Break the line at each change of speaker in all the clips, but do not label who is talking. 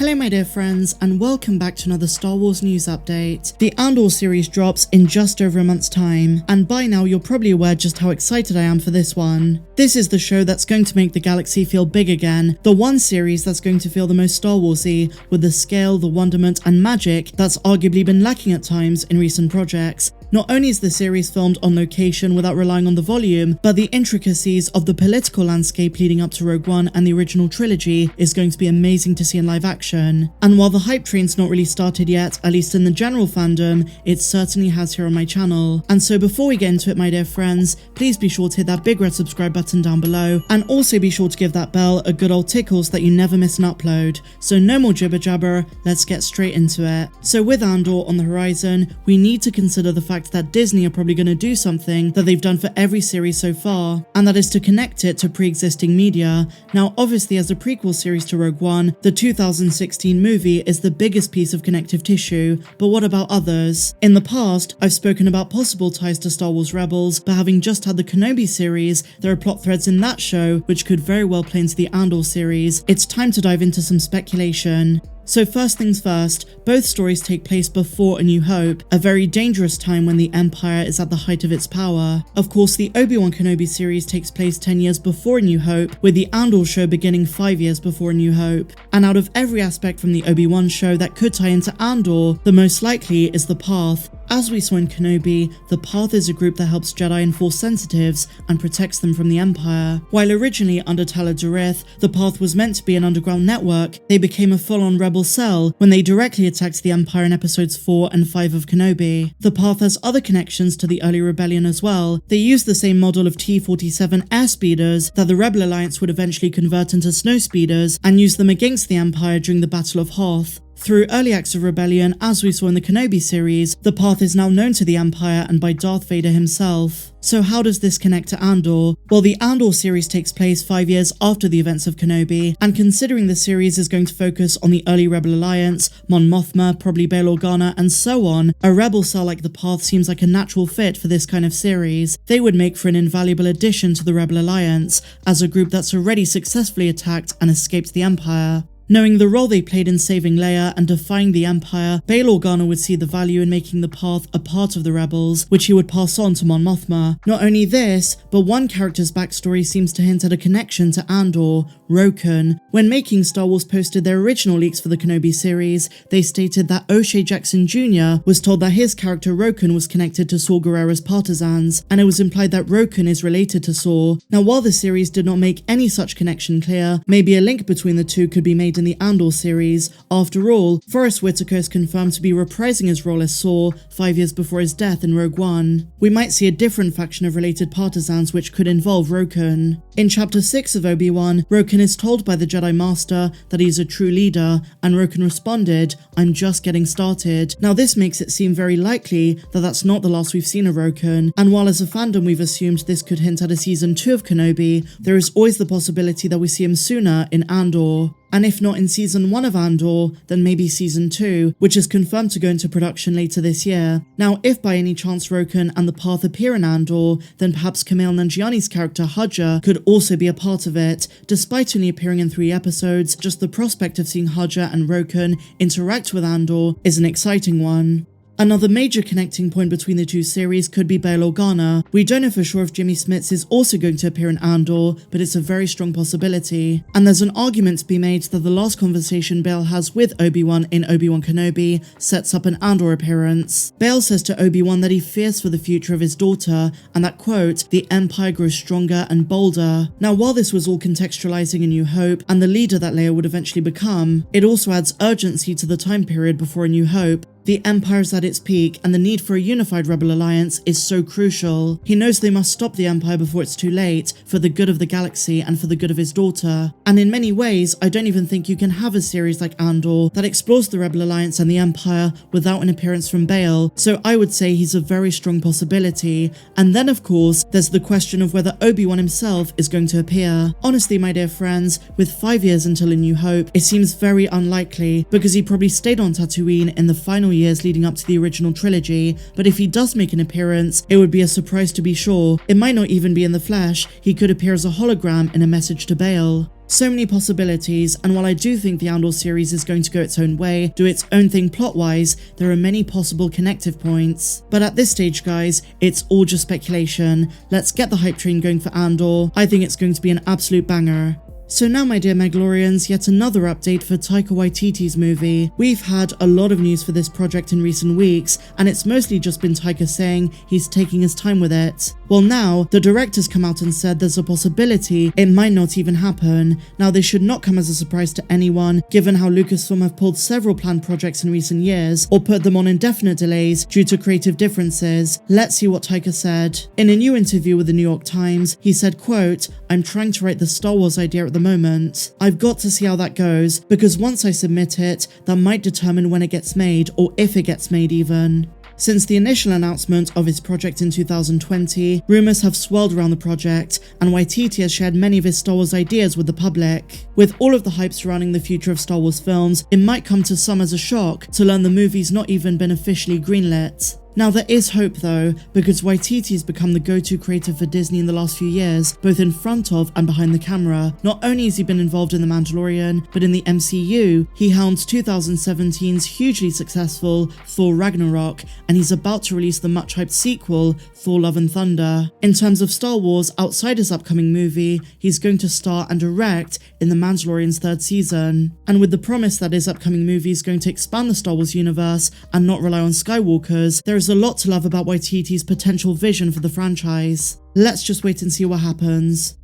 Hello my dear friends, and welcome back to another Star Wars news update. The Andor series drops in just over a month's time, and by now you're probably aware just how excited I am for this one. This is the show that's going to make the galaxy feel big again, the one series that's going to feel the most Star Wars-y, with the scale, the wonderment and magic that's arguably been lacking at times in recent projects. Not only is the series filmed on location without relying on the volume, but the intricacies of the political landscape leading up to Rogue One and the original trilogy is going to be amazing to see in live action. And while the hype train's not really started yet, at least in the general fandom, it certainly has here on my channel. And so before we get into it my dear friends, please be sure to hit that big red subscribe button down below, and also be sure to give that bell a good old tickle so that you never miss an upload. So no more jibber jabber, let's get straight into it. So with Andor on the horizon, we need to consider the fact that Disney are probably going to do something that they've done for every series so far, and that is to connect it to pre-existing media. Now obviously as a prequel series to Rogue One, the 2016 movie is the biggest piece of connective tissue, but what about others? In the past, I've spoken about possible ties to Star Wars Rebels, but having just had the Kenobi series, there are plot threads in that show which could very well play into the Andor series. It's time to dive into some speculation. So first things first, both stories take place before A New Hope, a very dangerous time when the Empire is at the height of its power. Of course, the Obi-Wan Kenobi series takes place 10 years before A New Hope, with the Andor show beginning 5 years before A New Hope. And out of every aspect from the Obi-Wan show that could tie into Andor, the most likely is the Path. As we saw in Kenobi, the Path is a group that helps Jedi and Force sensitives and protects them from the Empire. While originally under Tala Durith, the Path was meant to be an underground network, they became a full-on rebel cell when they directly attacked the Empire in episodes 4 and 5 of Kenobi. The Path has other connections to the early rebellion as well. They used the same model of T-47 airspeeders that the Rebel Alliance would eventually convert into snowspeeders and use them against the Empire during the Battle of Hoth. Through early acts of rebellion, as we saw in the Kenobi series, the Path is now known to the Empire and by Darth Vader himself. So how does this connect to Andor? Well, the Andor series takes place 5 years after the events of Kenobi, and considering the series is going to focus on the early Rebel Alliance, Mon Mothma, probably Bail Organa, and so on, a rebel cell like the Path seems like a natural fit for this kind of series. They would make for an invaluable addition to the Rebel Alliance, as a group that's already successfully attacked and escaped the Empire. Knowing the role they played in saving Leia and defying the Empire, Bail Organa would see the value in making the Path a part of the Rebels, which he would pass on to Mon Mothma. Not only this, but one character's backstory seems to hint at a connection to Andor, Roken. When Making Star Wars posted their original leaks for the Kenobi series, they stated that O'Shea Jackson Jr. was told that his character Roken was connected to Saw Gerrera's partisans, and it was implied that Roken is related to Saw. Now while the series did not make any such connection clear, maybe a link between the two could be made in the Andor series. After all, Forrest Whitaker is confirmed to be reprising his role as Saw 5 years before his death in Rogue One. We might see a different faction of related partisans which could involve Roken. In Chapter 6 of Obi-Wan, Roken is told by the Jedi Master that he's a true leader, and Roken responded, "I'm just getting started." Now this makes it seem very likely that that's not the last we've seen of Roken, and while as a fandom we've assumed this could hint at a season 2 of Kenobi, there is always the possibility that we see him sooner in Andor. And if not in season 1 of Andor, then maybe season 2, which is confirmed to go into production later this year. Now if by any chance Roken and the Path appear in Andor, then perhaps Kumail Nanjiani's character Hudja could also be a part of it. Despite only appearing in 3 episodes, just the prospect of seeing Hudja and Roken interact with Andor is an exciting one. Another major connecting point between the two series could be Bail Organa. We don't know for sure if Jimmy Smits is also going to appear in Andor, but it's a very strong possibility. And there's an argument to be made that the last conversation Bail has with Obi-Wan in Obi-Wan Kenobi sets up an Andor appearance. Bail says to Obi-Wan that he fears for the future of his daughter, and that, quote, "the Empire grows stronger and bolder." Now while this was all contextualizing A New Hope and the leader that Leia would eventually become, it also adds urgency to the time period before A New Hope. The Empire is at its peak, and the need for a unified Rebel Alliance is so crucial. He knows they must stop the Empire before it's too late, for the good of the galaxy and for the good of his daughter. And in many ways, I don't even think you can have a series like Andor that explores the Rebel Alliance and the Empire without an appearance from Bail, so I would say he's a very strong possibility. And then of course, there's the question of whether Obi-Wan himself is going to appear. Honestly, my dear friends, with 5 years until A New Hope, it seems very unlikely, because he probably stayed on Tatooine in the final years leading up to the original trilogy, but if he does make an appearance, it would be a surprise to be sure. It might not even be in the flesh, he could appear as a hologram in a message to Bail. So many possibilities, and while I do think the Andor series is going to go its own way, do its own thing plot-wise, there are many possible connective points. But at this stage, guys, it's all just speculation. Let's get the hype train going for Andor. I think it's going to be an absolute banger. So now, my dear Mandalorians, yet another update for Taika Waititi's movie. We've had a lot of news for this project in recent weeks, and it's mostly just been Taika saying he's taking his time with it. Well, now, the director's come out and said there's a possibility it might not even happen. Now, this should not come as a surprise to anyone, given how Lucasfilm have pulled several planned projects in recent years, or put them on indefinite delays due to creative differences. Let's see what Taika said. In a new interview with the New York Times, he said, quote, "I'm trying to write the Star Wars idea at the moment. I've got to see how that goes, because once I submit it, that might determine when it gets made, or if it gets made even." Since the initial announcement of his project in 2020, rumours have swirled around the project, and Waititi has shared many of his Star Wars ideas with the public. With all of the hype surrounding the future of Star Wars films, it might come to some as a shock to learn the movie's not even been officially greenlit. Now, there is hope though, because Waititi has become the go-to creator for Disney in the last few years, both in front of and behind the camera. Not only has he been involved in The Mandalorian, but in the MCU, he helmed 2017's hugely successful Thor Ragnarok, and he's about to release the much-hyped sequel, Thor Love and Thunder. In terms of Star Wars, outside his upcoming movie, he's going to star and direct in The Mandalorian's third season. And with the promise that his upcoming movie is going to expand the Star Wars universe and not rely on Skywalkers, there is a lot to love about Waititi's potential vision for the franchise. Let's just wait and see what happens.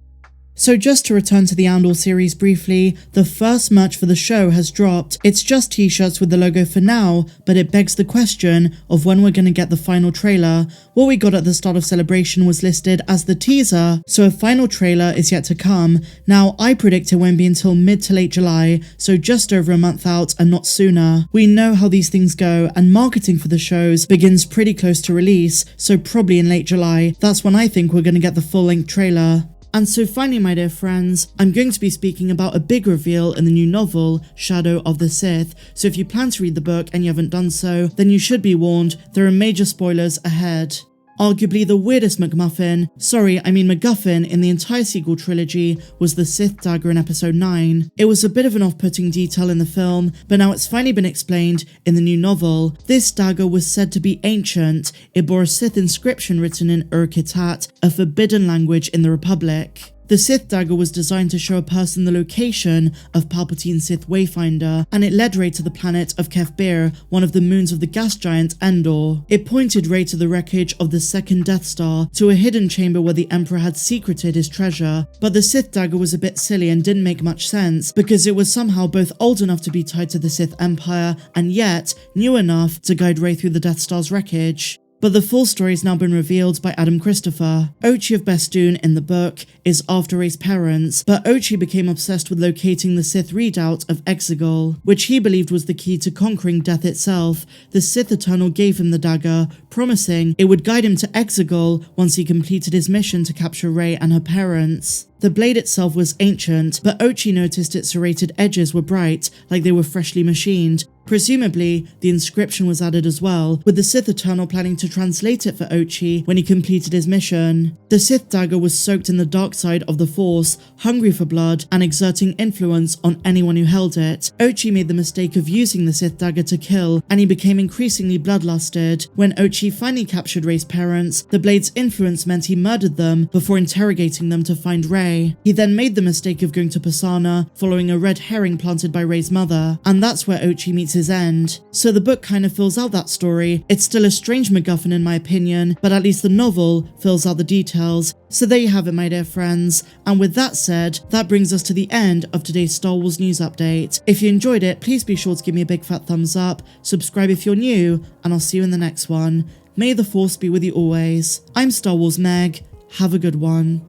So just to return to the Andor series briefly, the first merch for the show has dropped. It's just t-shirts with the logo for now, but it begs the question of when we're gonna get the final trailer. What we got at the start of Celebration was listed as the teaser, so a final trailer is yet to come. Now, I predict it won't be until mid to late July, so just over a month out and not sooner. We know how these things go, and marketing for the shows begins pretty close to release, so probably in late July. That's when I think we're gonna get the full-length trailer. And so finally, my dear friends, I'm going to be speaking about a big reveal in the new novel, Shadow of the Sith. So if you plan to read the book and you haven't done so, then you should be warned, there are major spoilers ahead. Arguably the weirdest MacGuffin in the entire sequel trilogy was the Sith dagger in episode 9. It was a bit of an off-putting detail in the film, but now it's finally been explained in the new novel. This dagger was said to be ancient. It bore a Sith inscription written in Ur-Kitat, a forbidden language in the Republic. The Sith dagger was designed to show a person the location of Palpatine's Sith Wayfinder, and it led Rey to the planet of Kef Bir, one of the moons of the gas giant Andor. It pointed Rey to the wreckage of the second Death Star, to a hidden chamber where the Emperor had secreted his treasure. But the Sith dagger was a bit silly and didn't make much sense, because it was somehow both old enough to be tied to the Sith Empire, and yet new enough to guide Rey through the Death Star's wreckage. But the full story has now been revealed by Adam Christopher. Ochi of Bestoon in the book is after Rey's parents, but Ochi became obsessed with locating the Sith redoubt of Exegol, which he believed was the key to conquering death itself. The Sith Eternal gave him the dagger, promising it would guide him to Exegol once he completed his mission to capture Rey and her parents. The blade itself was ancient, but Ochi noticed its serrated edges were bright, like they were freshly machined. Presumably, the inscription was added as well, with the Sith Eternal planning to translate it for Ochi when he completed his mission. The Sith dagger was soaked in the dark side of the Force, hungry for blood and exerting influence on anyone who held it. Ochi made the mistake of using the Sith dagger to kill, and he became increasingly bloodlusted. When Ochi finally captured Rey's parents, the blade's influence meant he murdered them before interrogating them to find Rey. He then made the mistake of going to Pasaana, following a red herring planted by Rey's mother, and that's where Ochi meets his end. So the book kind of fills out that story. It's still a strange MacGuffin in my opinion, but at least the novel fills out the details. So there you have it, my dear friends. And with that said, that brings us to the end of today's Star Wars news update. If you enjoyed it, please be sure to give me a big fat thumbs up, subscribe if you're new, and I'll see you in the next one. May the Force be with you always. I'm Star Wars Meg. Have a good one.